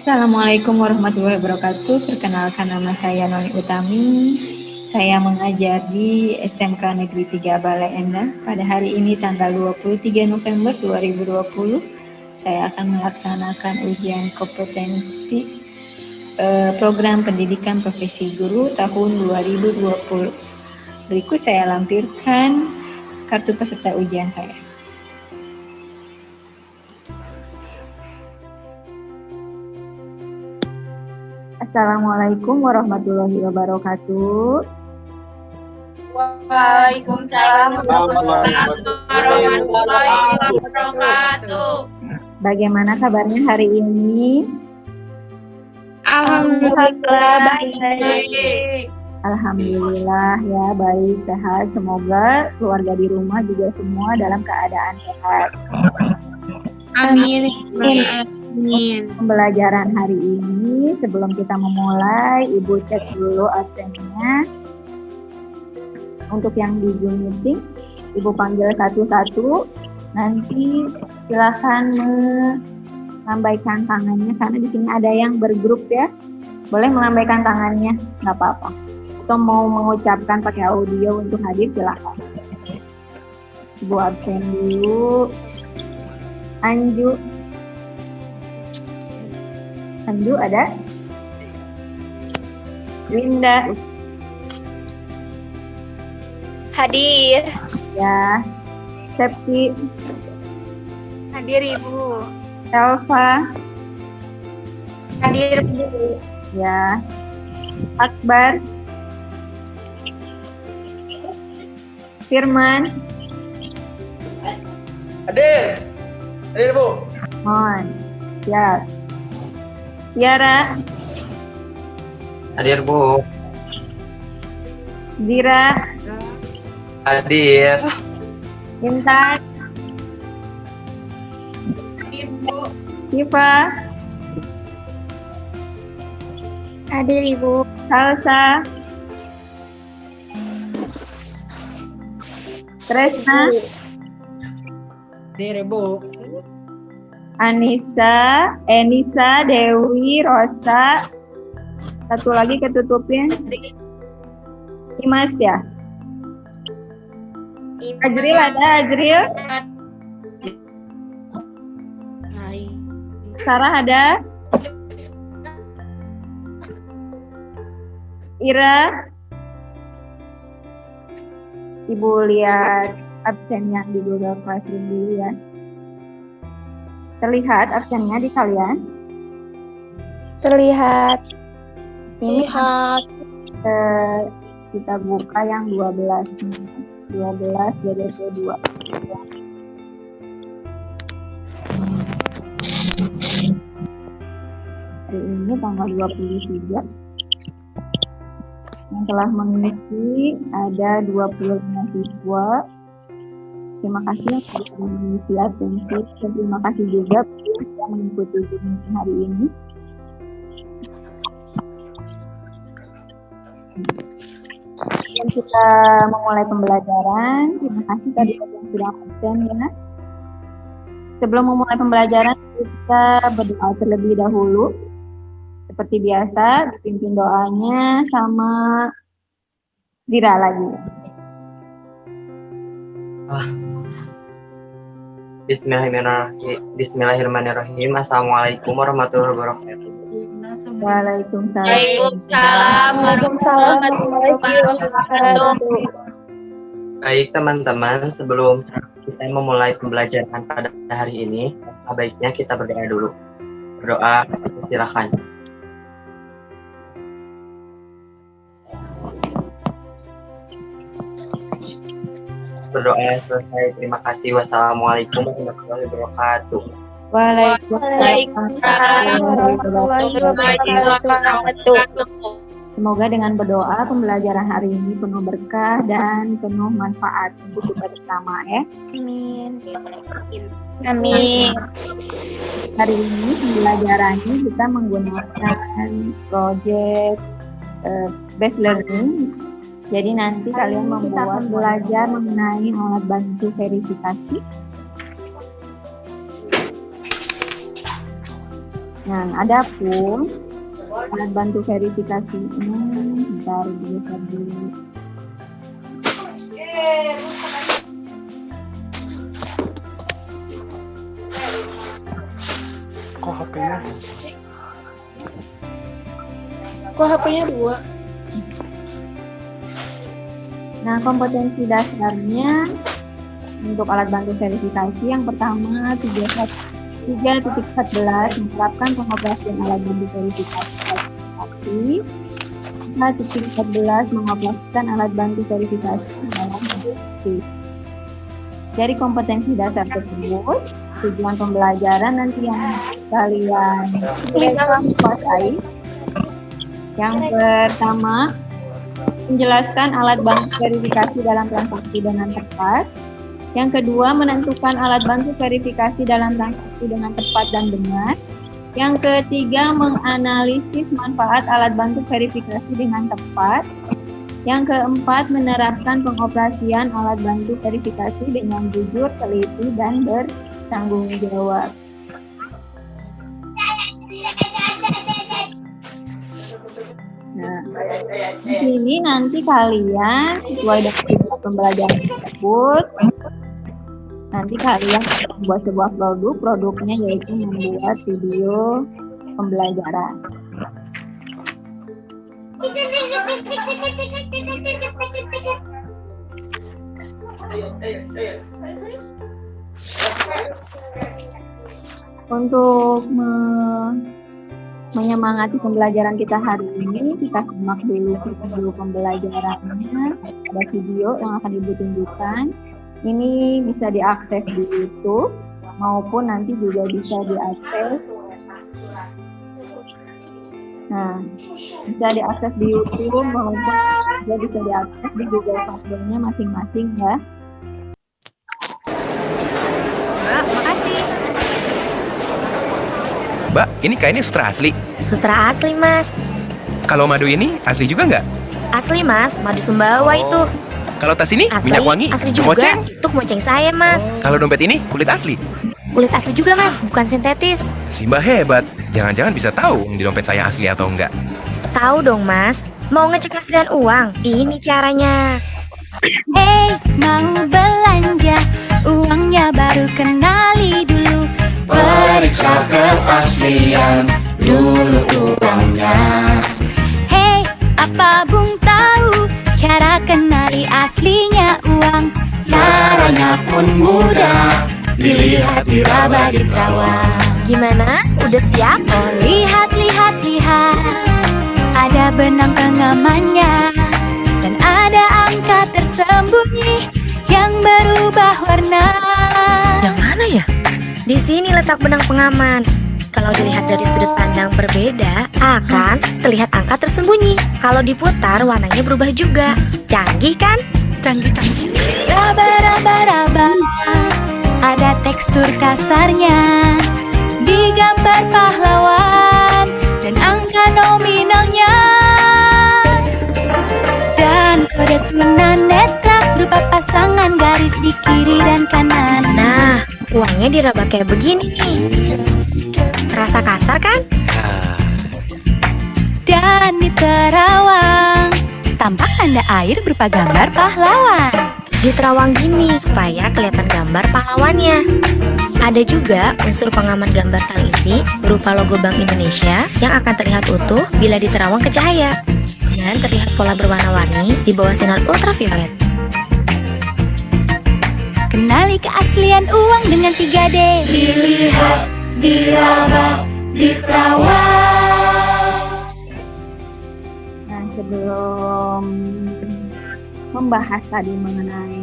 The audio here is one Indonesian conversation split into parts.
Assalamualaikum warahmatullahi wabarakatuh. Perkenalkan nama saya Noni Utami. Saya mengajar di SMK Negeri 3 Balai Endah. Pada hari ini tanggal 23 November 2020, saya akan melaksanakan ujian kompetensi program pendidikan profesi guru tahun 2020. Berikut saya lampirkan kartu peserta ujian saya. Assalamualaikum warahmatullahi wabarakatuh. Waalaikumsalam warahmatullahi wabarakatuh. Bagaimana kabarnya hari ini? Alhamdulillah baik. Alhamdulillah ya, baik, sehat. Semoga keluarga di rumah juga semua dalam keadaan sehat. Amin. Pembelajaran hari ini, sebelum kita memulai, Ibu cek dulu absennya. Untuk yang di Zoom meeting, Ibu panggil satu-satu. Nanti silakan melambaikan tangannya, karena di sini ada yang bergrup ya. Boleh melambaikan tangannya, nggak apa-apa. Atau mau mengucapkan pakai audio untuk hadir, silakan. Ibu absen dulu. Anju ada? Linda Hadir. ya. Septi, Hadir Ibu. Elva Hadir Bu. ya. Akbar, Firman, Hadir Bu. Mon ya. Tiara, Hadir Bu. Zira, Hadir. Intan, Hadir Bu. Syifa, Hadir Ibu. Salsa, Tresna, Hadir Bu. Anissa, Enisa, Dewi, Rosa. Satu lagi ketutupin. Imas ya. Ajril ada, Ajril. Sarah ada. Ira. Ibu lihat absennya di Google Classroom dulu ya. Terlihat absennya di kalian? Terlihat. Ini kita buka yang 12 DDP 2. Hari ini tanggal 23 yang telah mengisi ada 25 siswa. Terima kasih yang sudah mengisi atensi, dan terima kasih juga yang mengikuti Zoom meeting hari ini. Dan kita memulai pembelajaran. Terima kasih tadi yang sudah absen ya. Sebelum memulai pembelajaran, kita berdoa terlebih dahulu. Seperti biasa, dipimpin doanya sama Zira lagi. Bismillahirrahmanirrahim. Assalamualaikum warahmatullahi wabarakatuh. Waalaikumsalam. warahmatullahi wabarakatuh. Baik teman-teman, sebelum kita memulai pembelajaran pada hari ini, baiknya kita berdoa dulu. Berdoa, silakan. Berdoa selesai. Terima kasih. Wassalamualaikum warahmatullahi wabarakatuh. Waalaikumsalam warahmatullahi wabarakatuh. Semoga dengan berdoa pembelajaran hari ini penuh berkah dan penuh manfaat untuk kita bersama ya. Amin. Hari ini pembelajarannya kita menggunakan project based learning. Jadi nanti kalian membuat belajar mengenai alat bantu verifikasi. Nah, adapun alat bantu verifikasi ini bentar digeser dulu. Kok HP-nya 2? Nah, kompetensi dasarnya untuk alat bantu verifikasi yang pertama 3.14 menerapkan pengoperasian alat bantu verifikasi. 3.14 mengoperasikan alat bantu verifikasi dalam bentuk. Dari kompetensi dasar tersebut, tujuan pembelajaran nanti yang kalian kuasai. Yang pertama, menjelaskan alat bantu verifikasi dalam transaksi dengan tepat. Yang kedua, menentukan alat bantu verifikasi dalam transaksi dengan tepat dan benar. Yang ketiga, menganalisis manfaat alat bantu verifikasi dengan tepat. Yang keempat, menerapkan pengoperasian alat bantu verifikasi dengan jujur, teliti, dan bertanggung jawab. Nah, di sini nanti kalian sesuai dengan pembelajaran tersebut, nanti kalian membuat sebuah produknya yaitu membuat video pembelajaran. Untuk menyemangati pembelajaran kita hari ini, kita simak dulu video pembelajarannya. Ada video yang akan Ibu tunjukkan. Ini bisa diakses di YouTube maupun nanti juga bisa diakses. Nah, bisa diakses di YouTube maupun juga bisa diakses di Google Classroom-nya masing-masing ya. Mbak, makasih. Mbak, ini kainnya sutra asli. Sutra asli, Mas. Kalau madu ini asli juga nggak? Asli, Mas. Madu Sumbawa itu. Kalau tas ini Asli, minyak wangi, asli juga. moceng. Itu moceng saya, Mas. Kalau dompet ini kulit asli. Kulit asli juga, Mas. Bukan sintetis. Si Mbak hebat. Jangan-jangan bisa tahu di dompet saya asli atau enggak. Tahu dong, Mas. Mau ngecek aslian uang? Ini caranya. Mau belanja, uangnya baru kenali dulu. Periksa keaslian dulu uangnya. Apa Bung tahu cara kenali aslinya uang? Caranya pun mudah, dilihat diraba di perawan. Gimana? Udah siap? Oh, lihat, ada benang pengamannya dan ada angka tersembunyi yang berubah warna. Yang mana ya? Di sini letak benang pengaman. Kalau dilihat dari sudut pandang berbeda, akan terlihat angka tersembunyi. Kalau diputar, warnanya berubah juga. Canggih kan? Canggih. Raba, ada tekstur kasarnya. Digambar pahlawan dan angka nominalnya. Dan kode tunanetra berupa pasangan garis di kiri dan kanan. Nah, uangnya diraba kayak begini nih. Terasa kasar kan? Dan di terawang tampak tanda air berupa gambar pahlawan. Di terawang gini supaya kelihatan gambar pahlawannya. Ada juga unsur pengaman gambar saling isi berupa logo Bank Indonesia yang akan terlihat utuh bila diterawang ke cahaya dan terlihat pola berwarna-warni di bawah sinar ultraviolet. Kenali keaslian uang dengan 3D. Dilihat, diraba, diterawang. Nah, sebelum membahas tadi mengenai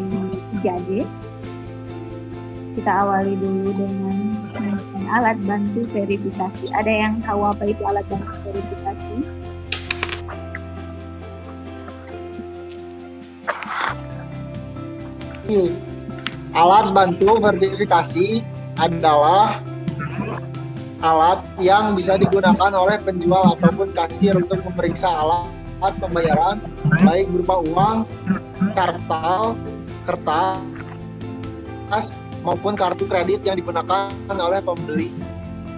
3D, kita awali dulu dengan alat bantu verifikasi. Ada yang tahu apa itu alat bantu verifikasi? Alat bantu verifikasi adalah alat yang bisa digunakan oleh penjual ataupun kasir untuk memeriksa alat pembayaran, baik berupa uang, kartal, kertas, maupun kartu kredit yang digunakan oleh pembeli,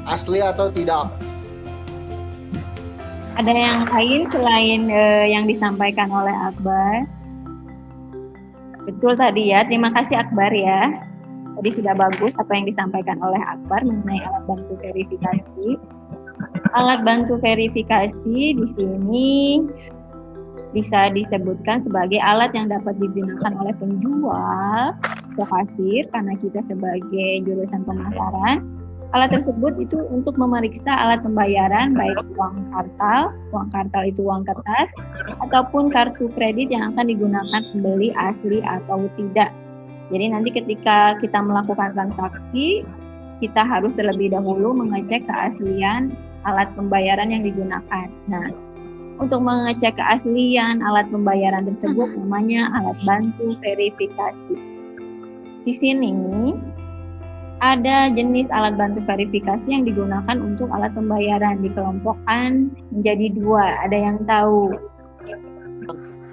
asli atau tidak. Ada yang lain selain yang disampaikan oleh Akbar? Betul tadi ya, terima kasih Akbar ya. Tadi sudah bagus apa yang disampaikan oleh Akbar mengenai alat bantu verifikasi. Alat bantu verifikasi di sini bisa disebutkan sebagai alat yang dapat digunakan oleh penjual atau kasir karena kita sebagai jurusan pemasaran. Alat tersebut itu untuk memeriksa alat pembayaran baik uang kartal itu uang kertas, ataupun kartu kredit yang akan digunakan pembeli asli atau tidak. Jadi nanti ketika kita melakukan transaksi, kita harus terlebih dahulu mengecek keaslian alat pembayaran yang digunakan. Nah, untuk mengecek keaslian alat pembayaran tersebut namanya alat bantu verifikasi. Di sini ada jenis alat bantu verifikasi yang digunakan untuk alat pembayaran, dikelompokkan menjadi 2. Ada yang tahu?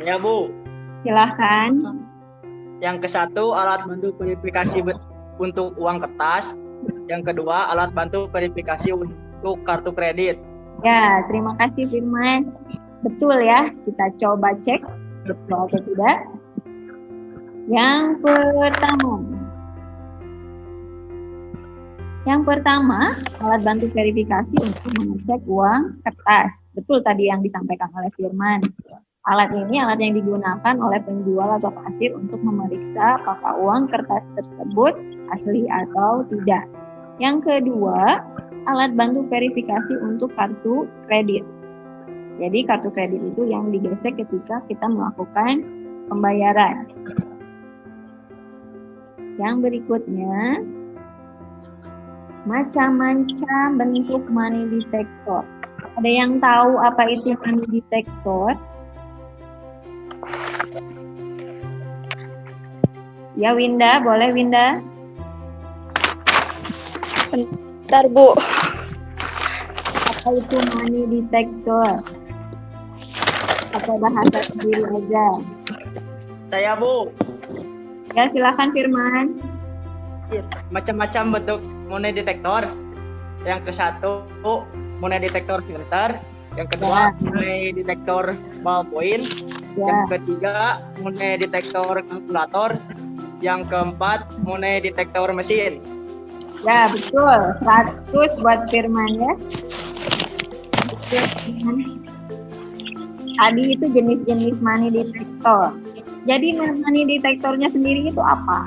Ya Bu. Silahkan. Yang ke-1 alat bantu verifikasi untuk uang kertas. Yang kedua alat bantu verifikasi untuk kartu kredit. Ya, terima kasih Firman. Betul ya, kita coba cek betul atau tidak. Yang pertama, alat bantu verifikasi untuk mengecek uang kertas. Betul tadi yang disampaikan oleh Firman. Alat ini alat yang digunakan oleh penjual atau kasir untuk memeriksa apakah uang kertas tersebut asli atau tidak. Yang kedua, alat bantu verifikasi untuk kartu kredit. Jadi kartu kredit itu yang digesek ketika kita melakukan pembayaran. Yang berikutnya, macam-macam bentuk money detector. Ada yang tahu apa itu money detector? Ya Winda, boleh Winda? Bentar Bu. Apa itu money detector? Atau bahasa sendiri aja? Saya Bu. Ya silakan Firman. Macam-macam bentuk money detector. Yang ke-1 money detector filter. Yang kedua money detector ballpoint. Yang ketiga money detector kalkulator. Yang keempat money detector mesin. Ya betul, 100 buat Firman ya. Tadi itu jenis-jenis money detector. Jadi money detectornya sendiri itu apa?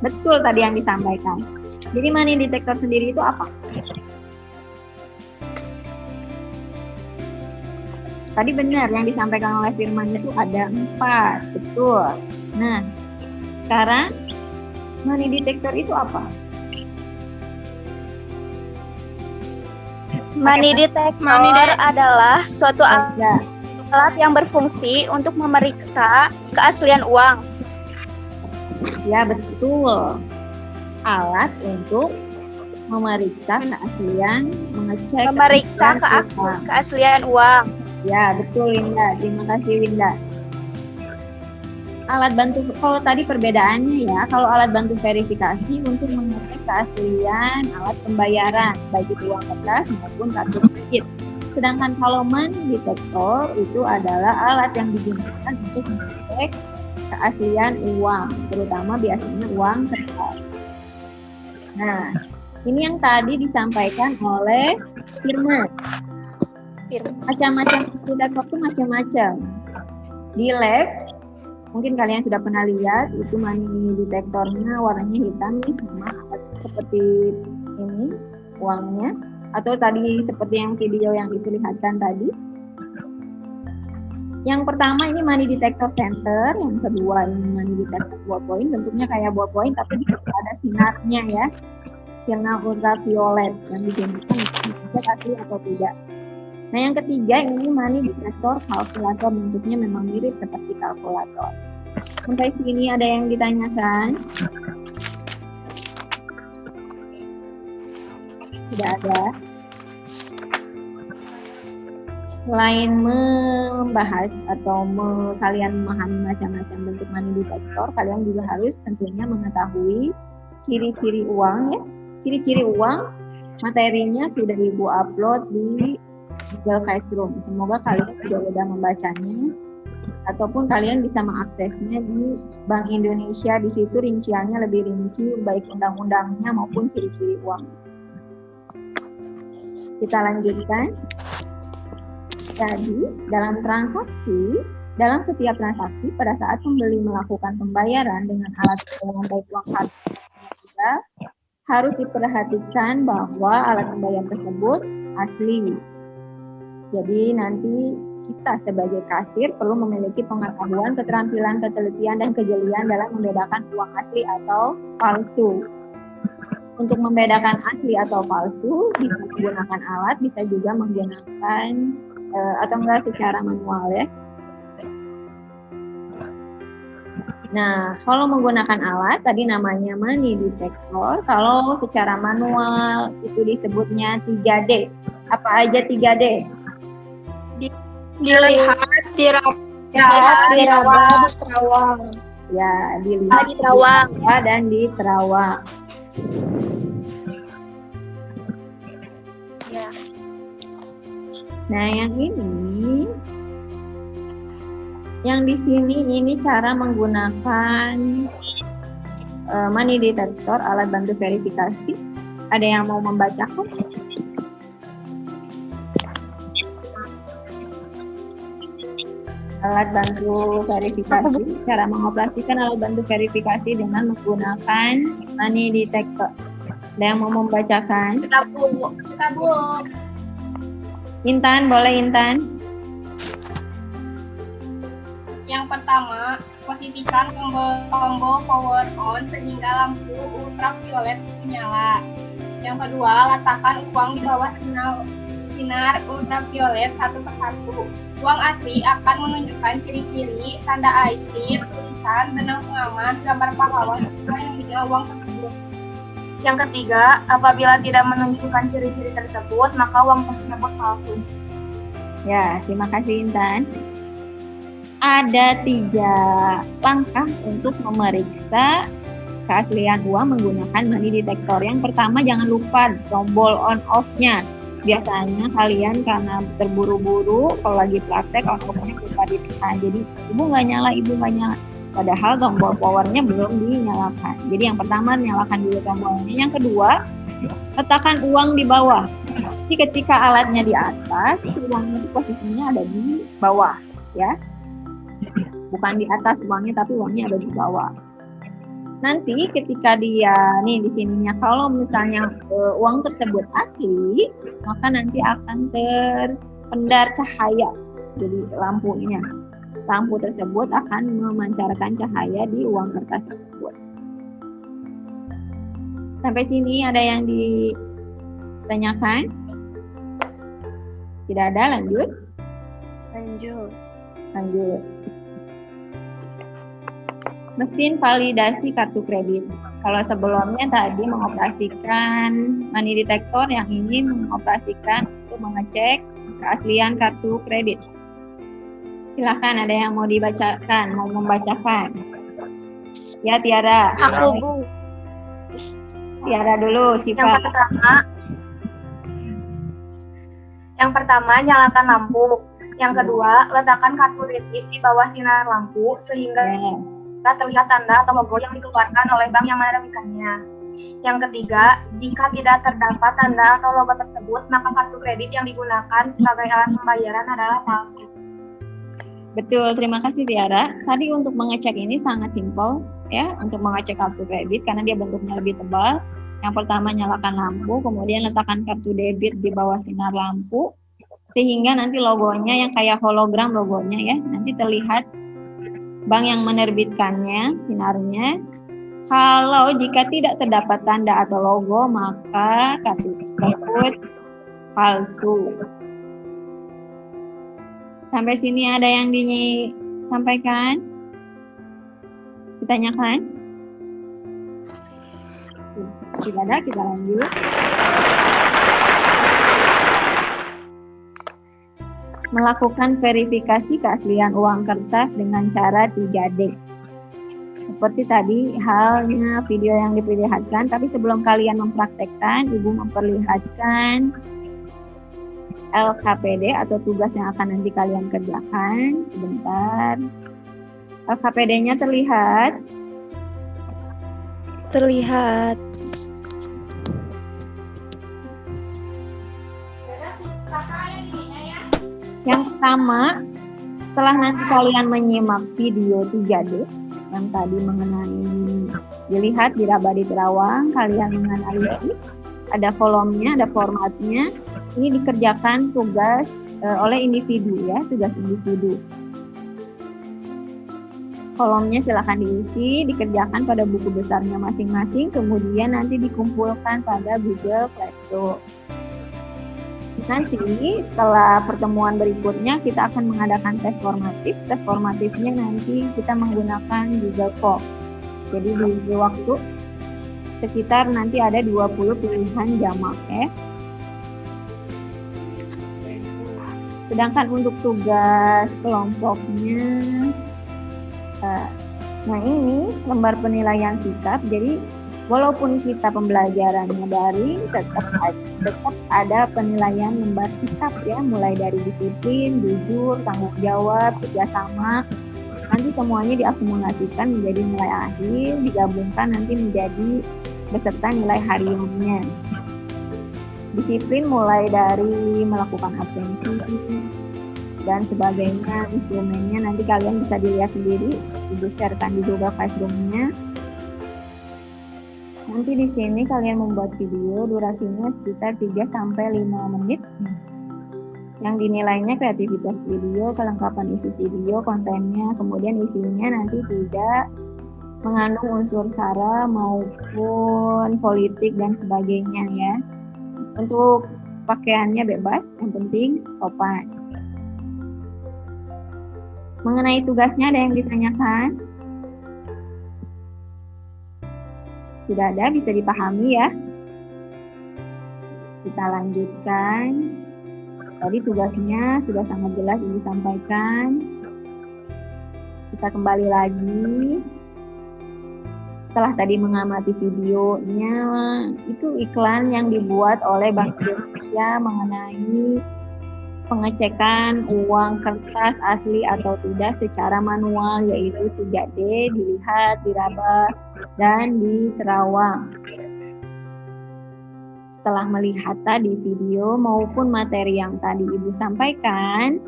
Betul tadi yang disampaikan. Jadi money detector sendiri itu apa? Tadi benar yang disampaikan oleh Firman itu ada 4, betul. Nah, sekarang money detector itu apa? Money detector adalah suatu alat yang berfungsi untuk memeriksa keaslian uang. Ya betul. Alat untuk memeriksa keaslian, memeriksa keaslian uang. Ya betul Winda, terima kasih Winda. Alat bantu, kalau tadi perbedaannya ya, kalau alat bantu verifikasi untuk mengecek keaslian alat pembayaran, baik itu uang kertas maupun kartu kredit. Sedangkan kalau money detector itu adalah alat yang digunakan untuk mengecek keaslian uang, terutama biasanya uang kertas. Nah, ini yang tadi disampaikan oleh Firman. Macam-macam detector itu macam-macam. Di lab, mungkin kalian sudah pernah lihat, itu money detektornya warnanya hitam nih, sama seperti ini uangnya. Atau tadi seperti yang video yang diperlihatkan tadi. Yang pertama ini money detector center, yang kedua ini money detector ballpoint, bentuknya kayak ballpoint tapi ada sinarnya ya, sinar ultraviolet yang digunakan untuk mengecek asli atau tidak. Nah yang ketiga ini money detector kalkulator, bentuknya memang mirip seperti kalkulator. Sampai sini ada yang ditanyakan? Tidak ada. Selain membahas atau kalian memahami macam-macam bentuk money detector, kalian juga harus tentunya mengetahui ciri-ciri uang ya. Ciri-ciri uang materinya sudah Ibu upload di Google Classroom. Semoga kalian juga sudah membacanya ataupun kalian bisa mengaksesnya di Bank Indonesia. Di situ rinciannya lebih rinci, baik undang-undangnya maupun ciri-ciri uang. Kita lanjutkan. Jadi, dalam setiap transaksi pada saat pembeli melakukan pembayaran dengan alat pembayaran baik uang kartu juga harus diperhatikan bahwa alat pembayaran tersebut asli. Jadi nanti kita sebagai kasir perlu memiliki pengetahuan, keterampilan, ketelitian, dan kejelian dalam membedakan uang asli atau palsu. Untuk membedakan asli atau palsu, bisa menggunakan alat, bisa juga menggunakan atau enggak secara manual ya. Nah, kalau menggunakan alat, tadi namanya money detector. Kalau secara manual, itu disebutnya 3D. Apa aja 3D? Dilihat, diraba, diterawang. Ya, dilihat, diterawang, dan diterawang. Ya. Nah, yang di sini ini cara menggunakan money detector, alat bantu verifikasi. Ada yang mau membacakan? Alat bantu verifikasi, cara mengoperasikan alat bantu verifikasi dengan menggunakan money detector. Ada yang mau membacakan? Kita Bu. Intan, boleh Intan? Yang pertama, posisikan tombol power on sehingga lampu ultraviolet menyala. Yang kedua, letakkan uang di bawah sinar ultraviolet satu persatu. Uang asli akan menunjukkan ciri-ciri, tanda air, tulisan, benang pengaman, gambar pahlawan sesuai nominal uang tersebut. Yang ketiga, apabila tidak menunjukkan ciri-ciri tersebut, maka uang tersebut palsu. Ya, terima kasih Intan. Ada 3 langkah untuk memeriksa keaslian uang menggunakan money detector. Yang pertama, jangan lupa tombol on off-nya. Biasanya kalian karena terburu-buru kalau lagi praktek on-off-nya lupa ditekan. Jadi ibu nggak nyala. Padahal tombol powernya belum dinyalakan. Jadi yang pertama, nyalakan dulu tombolnya. Yang kedua, letakkan uang di bawah. Jadi ketika alatnya di atas, uangnya itu posisinya ada di bawah, ya. Bukan di atas uangnya, tapi uangnya ada di bawah. Nanti ketika dia nih di sininya, kalau misalnya uang tersebut asli, maka nanti akan terpendar cahaya. Jadi lampu tersebut akan memancarkan cahaya di uang kertas tersebut. Sampai sini ada yang ditanyakan? Tidak ada, lanjut. Mesin validasi kartu kredit. Kalau sebelumnya tadi mengoperasikan money detector, yang ini mengoperasikan untuk mengecek keaslian kartu kredit. Silahkan, ada yang mau dibacakan, mau membacakan? Ya, Tiara. Aku, Bu. Tiara dulu, Siva. Yang pertama, nyalakan lampu. Yang kedua, letakkan kartu kredit di bawah sinar lampu sehingga terlihat tanda atau logo yang dikeluarkan oleh bank yang menerbitkannya. Yang ketiga, jika tidak terdapat tanda atau logo tersebut, maka kartu kredit yang digunakan sebagai alat pembayaran adalah palsu. Betul, terima kasih Tiara. Tadi untuk mengecek ini sangat simpel ya, untuk mengecek kartu kredit karena dia bentuknya lebih tebal. Yang pertama, nyalakan lampu, kemudian letakkan kartu debit di bawah sinar lampu sehingga nanti logonya yang kayak hologram logonya ya, nanti terlihat bank yang menerbitkannya, sinarnya. Kalau jika tidak terdapat tanda atau logo, maka kartu tersebut palsu. Sampai sini ada yang disampaikan? Ditanyakan? Tidak ada, kita lanjut. Melakukan verifikasi keaslian uang kertas dengan cara 3D. Seperti tadi halnya video yang diperlihatkan, tapi sebelum kalian mempraktekkan, Ibu memperlihatkan LKPD atau tugas yang akan nanti kalian kerjakan. Sebentar. LKPD-nya terlihat? Terlihat. Yang pertama, setelah nanti kalian menyimak video 3D yang tadi mengenai dilihat, diraba, diterawang, kalian menganalisis, ada kolomnya, ada formatnya. Ini dikerjakan tugas oleh individu ya, tugas individu. Kolomnya silahkan diisi, dikerjakan pada buku besarnya masing-masing, kemudian nanti dikumpulkan pada Google Classroom. Nanti setelah pertemuan berikutnya kita akan mengadakan tes formatif. Tes formatifnya nanti kita menggunakan Google Form. Jadi di waktu sekitar nanti ada 20 pilihan jamak F. Sedangkan untuk tugas kelompoknya, nah ini lembar penilaian sikap. Jadi walaupun kita pembelajarannya daring, tetap ada penilaian lembar sikap ya, mulai dari disiplin, jujur, tanggung jawab, kerjasama. Nanti semuanya diakumulasikan menjadi nilai akhir, digabungkan nanti menjadi beserta nilai hariannya. Disiplin mulai dari melakukan absensi dan sebagainya, instrumennya nanti kalian bisa dilihat sendiri, Ibu sharekan di Google Classroom-nya. Nanti di sini kalian membuat video, durasinya sekitar 3-5 menit. Yang dinilainya kreativitas video, kelengkapan isi video, kontennya, kemudian isinya nanti tidak mengandung unsur sara maupun politik dan sebagainya ya. Untuk pakaiannya bebas, yang penting sopan. Mengenai tugasnya ada yang ditanyakan? Sudah ada, bisa dipahami ya. Kita lanjutkan. Tadi tugasnya sudah sangat jelas Ibu sampaikan. Kita kembali lagi. Setelah tadi mengamati videonya, itu iklan yang dibuat oleh Bank Indonesia mengenai pengecekan uang kertas asli atau tidak secara manual, yaitu 3D, dilihat, diraba, dan diterawang. Setelah melihat tadi video maupun materi yang tadi Ibu sampaikan,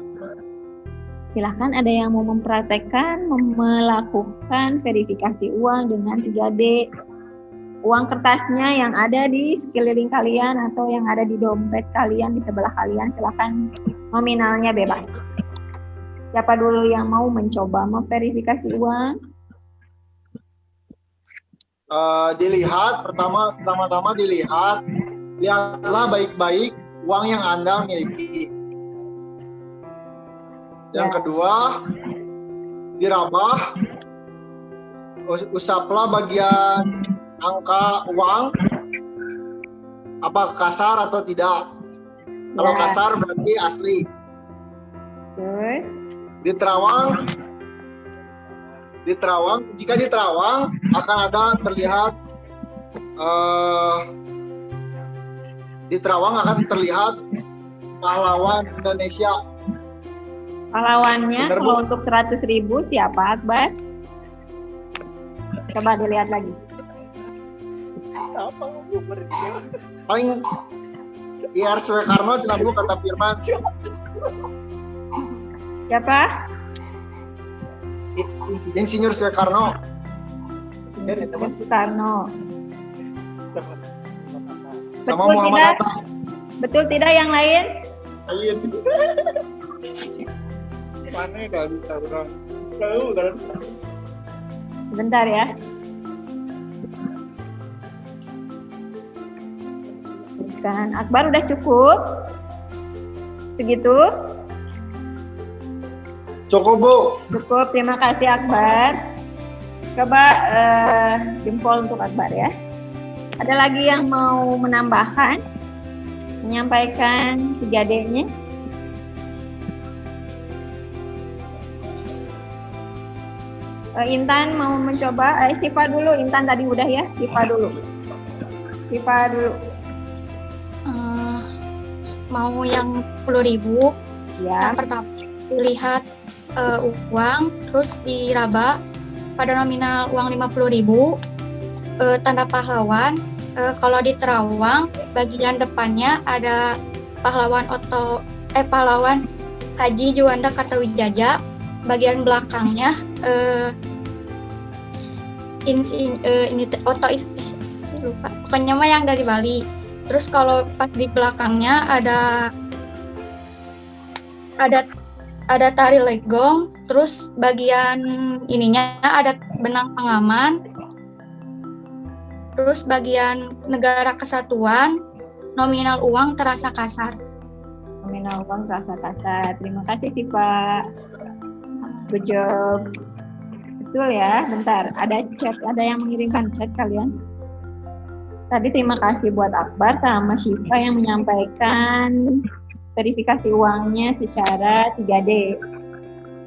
silahkan ada yang mau mempraktekkan, melakukan verifikasi uang dengan 3D. Uang kertasnya yang ada di sekeliling kalian atau yang ada di dompet kalian, di sebelah kalian, silahkan, nominalnya bebas. Siapa dulu yang mau mencoba memverifikasi uang? Dilihat, pertama-tama dilihat, lihatlah baik-baik uang yang Anda miliki. Yang kedua, dirabah, usaplah bagian angka uang, apa kasar atau tidak. Kalau kasar berarti asli. Diterawang, jika diterawang akan ada terlihat, diterawang akan terlihat pahlawan Indonesia. Pahlawannya kalau untuk 100.000 siapa, Akbar? Coba dilihat lagi. Paling IR Soekarno cenah kata Firman. Siapa? Insinyur Soekarno. Soekarno. Sama Muhammad Hatta. Betul tidak yang lain? Mana kali taruh? Sebentar ya. Kan Akbar udah cukup? Segitu? Cukup, Bu. Cukup, terima kasih Akbar. Coba jempol untuk Akbar ya. Ada lagi yang mau menambahkan? Menyampaikan 3D-nya? Intan mau mencoba? Siva dulu, Intan tadi udah ya? Siva dulu. mau yang 10.000. Ya. Yang pertama dilihat uang, terus diraba pada nominal uang 50.000, tanda pahlawan. Kalau di terawang bagian depannya ada pahlawan Haji Juanda Kartawijaya, bagian belakangnya lupa, pokoknya mah yang dari Bali. Terus kalau pas di belakangnya ada tari legong, terus bagian ininya ada benang pengaman, terus bagian negara kesatuan, nominal uang terasa kasar. Nominal uang terasa kasar. Terima kasih sih Pak. Good job. Betul ya. Bentar, ada yang mengirimkan chat kalian. Tadi terima kasih buat Akbar sama Syifa yang menyampaikan verifikasi uangnya secara 3D.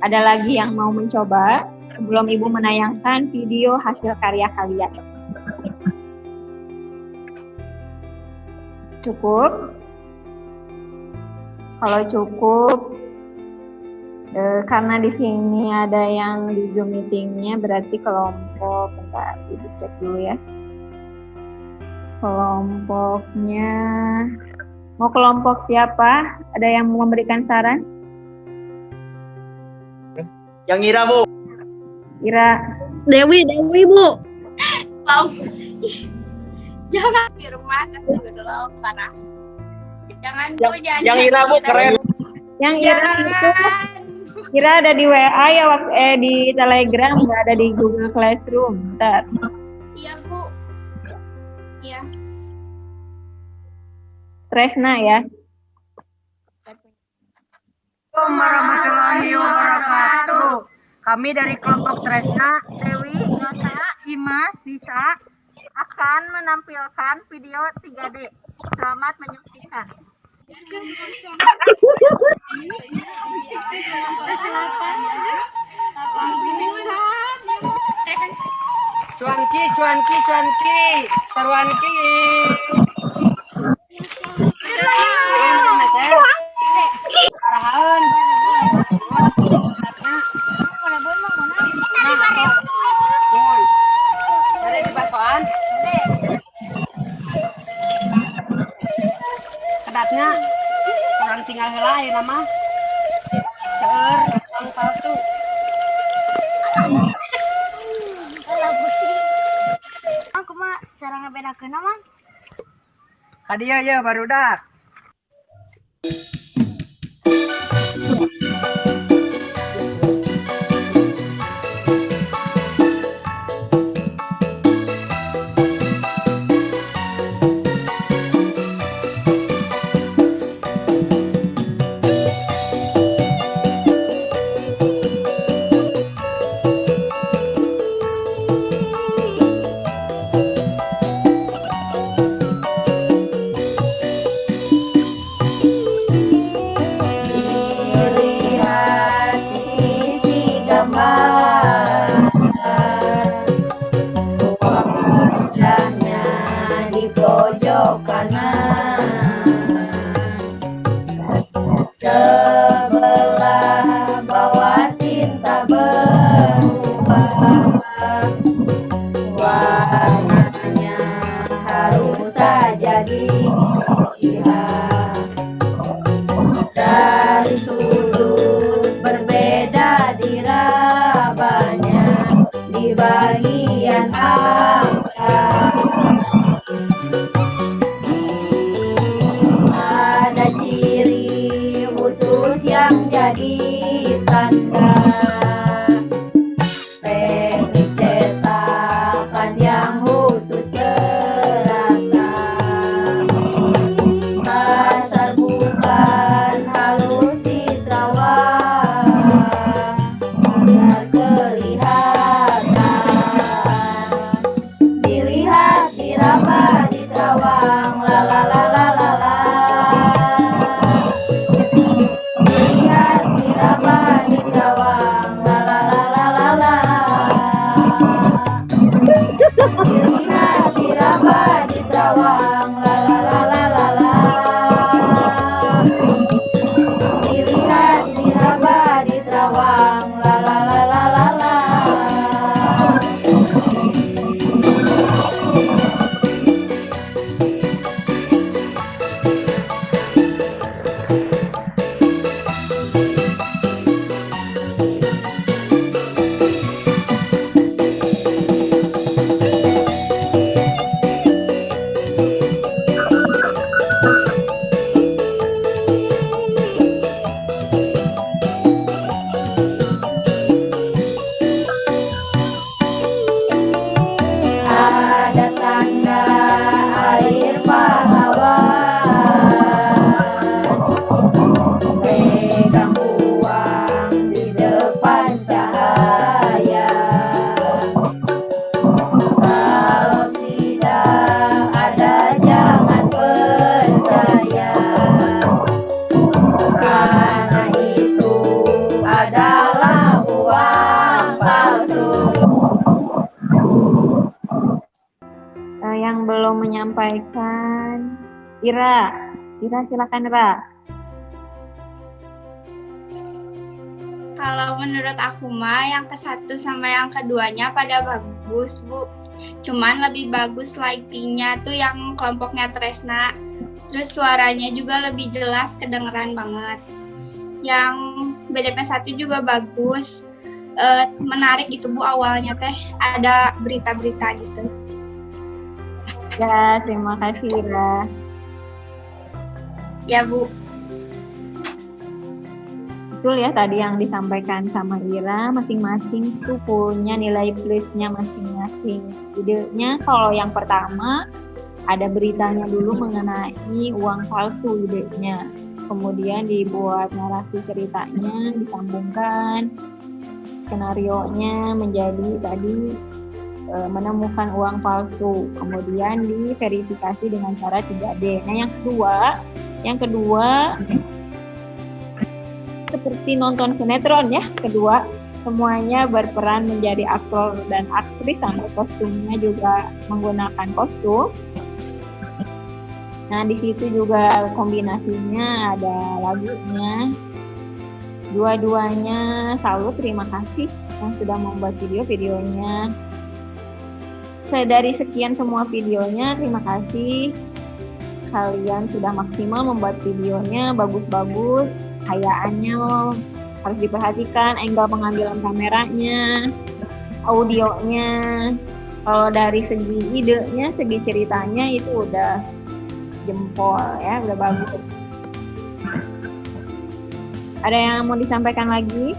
Ada lagi yang mau mencoba sebelum Ibu menayangkan video hasil karya kalian? Cukup? Kalau cukup, karena di sini ada yang di Zoom meeting-nya, berarti kelompok, bentar, Ibu cek dulu ya. Kelompoknya, mau kelompok siapa? Ada yang mau memberikan saran? Yang Ira, Bu. Ira. Dewi, Bu. Jangan Firman, astagfirullah parah. Jangan Bu, jangan. Yang Ira, Bu, keren. Yang Ira itu Ira ada di WA ya, di Telegram, nggak ada di Google Classroom. Bentar. Iya, Bu. Iya. Tresna ya. Assalamualaikum warahmatullahi wabarakatuh. Kami dari kelompok Tresna, Dewi, Nosa, Imas, Nisa akan menampilkan video 3D. Selamat menyaksikan. Cuanki, Tarwanki. Arahan. Dari di basoan. Kedatnya orang tinggal heula ayeuna mah. Seueur uang palsu. Aku mah cara ngebedakeun mah. Hadiah ya barudak. Dilihat diraba di Terawang, la la Karawang, la la la la la la. Ada tanda air pahlawan, pegang uang di depan cahaya. Kalau tidak ada jangan percaya, karena itu adalah uang palsu. Yang belum menyampaikan, Ira silakan Ira. Kalau menurut aku mah yang ke-1 sama yang keduanya pada bagus, Bu. Cuman lebih bagus lightingnya tuh yang kelompoknya Tresna. Terus suaranya juga lebih jelas, kedengeran banget. Yang BDP 1 juga bagus. Menarik gitu, Bu, awalnya teh ada berita-berita gitu. Ya, terima kasih Ira. Ya, Bu. Betul ya tadi yang disampaikan sama Ira, masing-masing tuh punya nilai plusnya masing-masing. Idenya kalau yang pertama ada beritanya dulu mengenai uang palsu idenya. Kemudian dibuat narasi ceritanya, disambungkan skenarionya menjadi tadi menemukan uang palsu, kemudian diverifikasi dengan cara 3D. Nah, yang kedua seperti nonton sinetron ya. Kedua, semuanya berperan menjadi aktor dan aktris, sampai kostumnya juga menggunakan kostum. Nah, di situ juga kombinasinya ada lagunya. Dua-duanya salut, terima kasih yang sudah membuat videonya. Dari sekian semua videonya, terima kasih. Kalian sudah maksimal membuat videonya, bagus-bagus. Kayaannya harus diperhatikan, angle pengambilan kameranya, audionya. Kalau dari segi idenya, segi ceritanya itu udah jempol ya, udah bagus. Ada yang mau disampaikan lagi?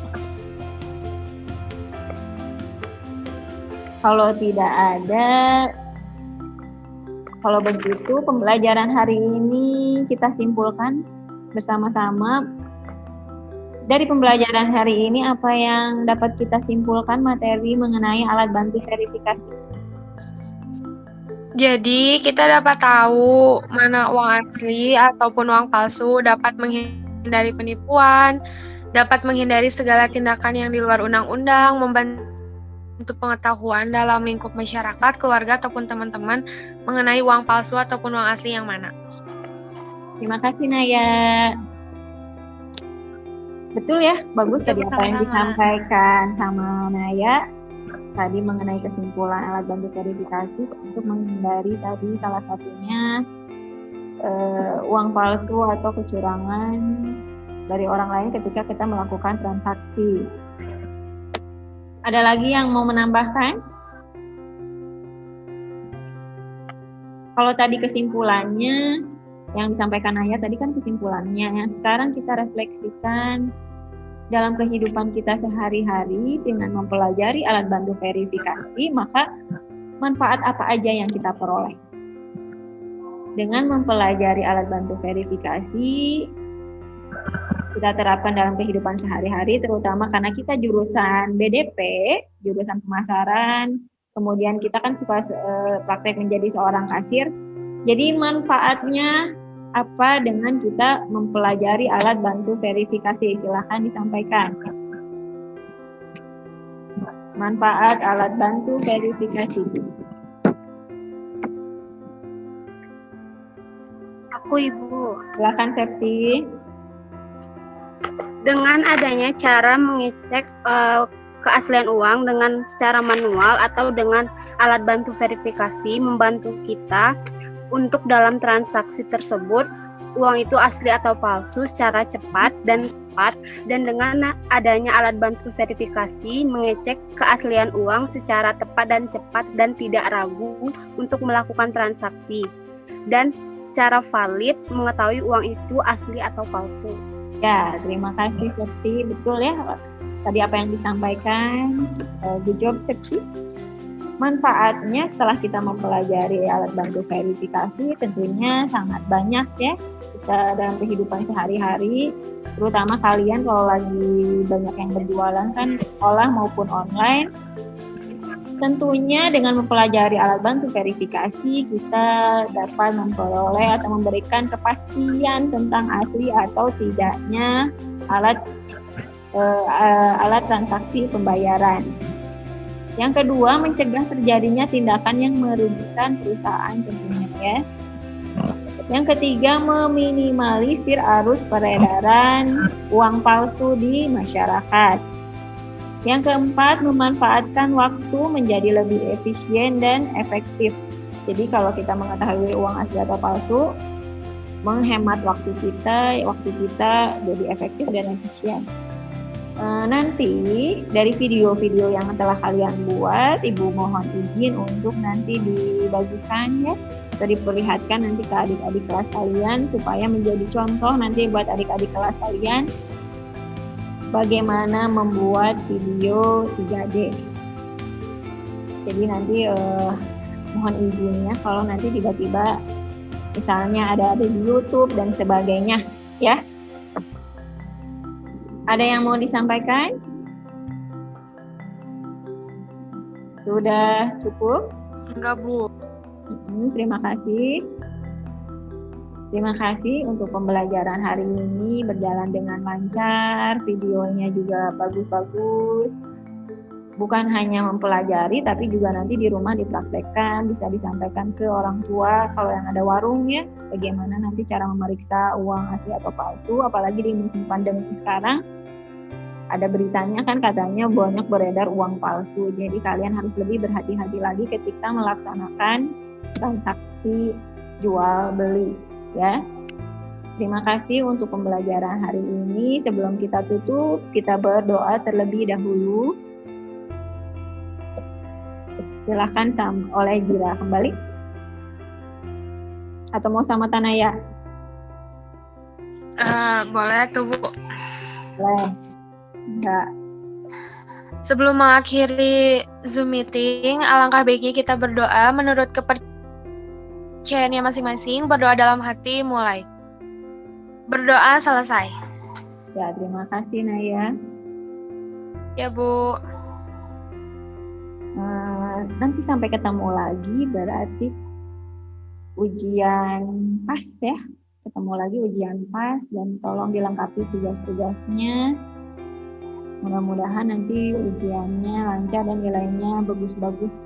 Kalau tidak ada, kalau begitu pembelajaran hari ini kita simpulkan bersama-sama. Dari pembelajaran hari ini apa yang dapat kita simpulkan materi mengenai alat bantu verifikasi? Jadi kita dapat tahu mana uang asli ataupun uang palsu, dapat menghindari penipuan, dapat menghindari segala tindakan yang di luar undang-undang, membantu pengetahuan dalam lingkup masyarakat, keluarga, ataupun teman-teman mengenai uang palsu ataupun uang asli yang mana. Terima kasih Naya. Betul ya, bagus tadi apa yang disampaikan sama Naya tadi mengenai kesimpulan alat bantu verifikasi untuk menghindari tadi salah satunya uang palsu atau kecurangan dari orang lain ketika kita melakukan transaksi. Ada lagi yang mau menambahkan? Kalau tadi kesimpulannya yang disampaikan Naya tadi kan kesimpulannya. Yang sekarang kita refleksikan dalam kehidupan kita sehari-hari dengan mempelajari alat bantu verifikasi, maka manfaat apa aja yang kita peroleh? Dengan mempelajari alat bantu verifikasi, kita terapkan dalam kehidupan sehari-hari, terutama karena kita jurusan BDP, jurusan pemasaran, kemudian kita kan suka praktek menjadi seorang kasir. Jadi manfaatnya apa dengan kita mempelajari alat bantu verifikasi? Silahkan disampaikan. Manfaat alat bantu verifikasi. Aku Ibu. Silahkan Septi. Dengan adanya cara mengecek keaslian uang dengan secara manual atau dengan alat bantu verifikasi membantu kita untuk dalam transaksi tersebut uang itu asli atau palsu secara cepat dan tepat, dan dengan adanya alat bantu verifikasi mengecek keaslian uang secara tepat dan cepat dan tidak ragu untuk melakukan transaksi dan secara valid mengetahui uang itu asli atau palsu. Ya, terima kasih Septi. Betul ya tadi apa yang disampaikan. Good job Septi. Manfaatnya setelah kita mempelajari alat bantu verifikasi tentunya sangat banyak ya kita dalam kehidupan sehari-hari, terutama kalian kalau lagi banyak yang berjualan kan sekolah maupun online. Tentunya dengan mempelajari alat bantu verifikasi kita dapat memperoleh atau memberikan kepastian tentang asli atau tidaknya alat transaksi pembayaran. Yang kedua, mencegah terjadinya tindakan yang merugikan perusahaan tentunya ya. Yang ketiga, meminimalisir arus peredaran uang palsu di masyarakat. Yang keempat, memanfaatkan waktu menjadi lebih efisien dan efektif. Jadi kalau kita mengetahui uang asli atau palsu, menghemat waktu kita jadi efektif dan efisien. Nanti dari video-video yang telah kalian buat, Ibu mohon izin untuk nanti dibagikan ya, atau diperlihatkan nanti ke adik-adik kelas kalian supaya menjadi contoh nanti buat adik-adik kelas kalian bagaimana membuat video 3D. Jadi nanti mohon izinnya kalau nanti tiba-tiba misalnya ada di YouTube dan sebagainya ya. Ada yang mau disampaikan? Sudah cukup? Enggak, Bu. Terima kasih. Terima kasih untuk pembelajaran hari ini berjalan dengan lancar, videonya juga bagus-bagus. Bukan hanya mempelajari, tapi juga nanti di rumah dipraktekkan, bisa disampaikan ke orang tua kalau yang ada warung ya, bagaimana nanti cara memeriksa uang asli atau palsu, apalagi di musim pandemi sekarang. Ada beritanya kan katanya banyak beredar uang palsu, jadi kalian harus lebih berhati-hati lagi ketika melaksanakan transaksi jual beli ya. Terima kasih untuk pembelajaran hari ini. Sebelum kita tutup, kita berdoa terlebih dahulu. Silahkan oleh Jira kembali. Atau mau sama Tanaya? Boleh tuh, Bu. Boleh. Enggak. Sebelum mengakhiri Zoom meeting, alangkah baiknya kita berdoa menurut kepercayaannya masing-masing. Berdoa dalam hati, mulai. Berdoa selesai. Ya, terima kasih Naya. Ya, Bu. Nanti sampai ketemu lagi berarti ujian pas ya. Ketemu lagi ujian pas dan tolong dilengkapi tugas-tugasnya. Mudah-mudahan nanti ujiannya lancar dan nilainya bagus-bagus.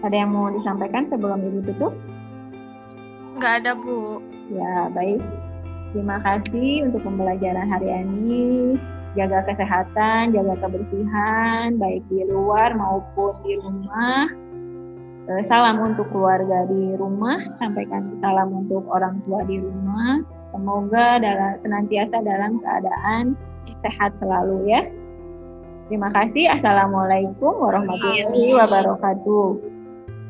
Ada yang mau disampaikan sebelum Ibu tutup? Nggak ada, Bu. Ya, baik. Terima kasih untuk pembelajaran hari ini. Jaga kesehatan, jaga kebersihan, baik di luar maupun di rumah. Salam untuk keluarga di rumah, sampaikan salam untuk orang tua di rumah. Semoga senantiasa dalam keadaan sehat selalu ya. Terima kasih. Assalamualaikum warahmatullahi wabarakatuh.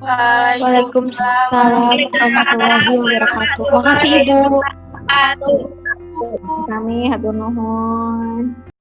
Waalaikumsalam warahmatullahi wabarakatuh. Makasih Ibu. Kami hatur nuhun.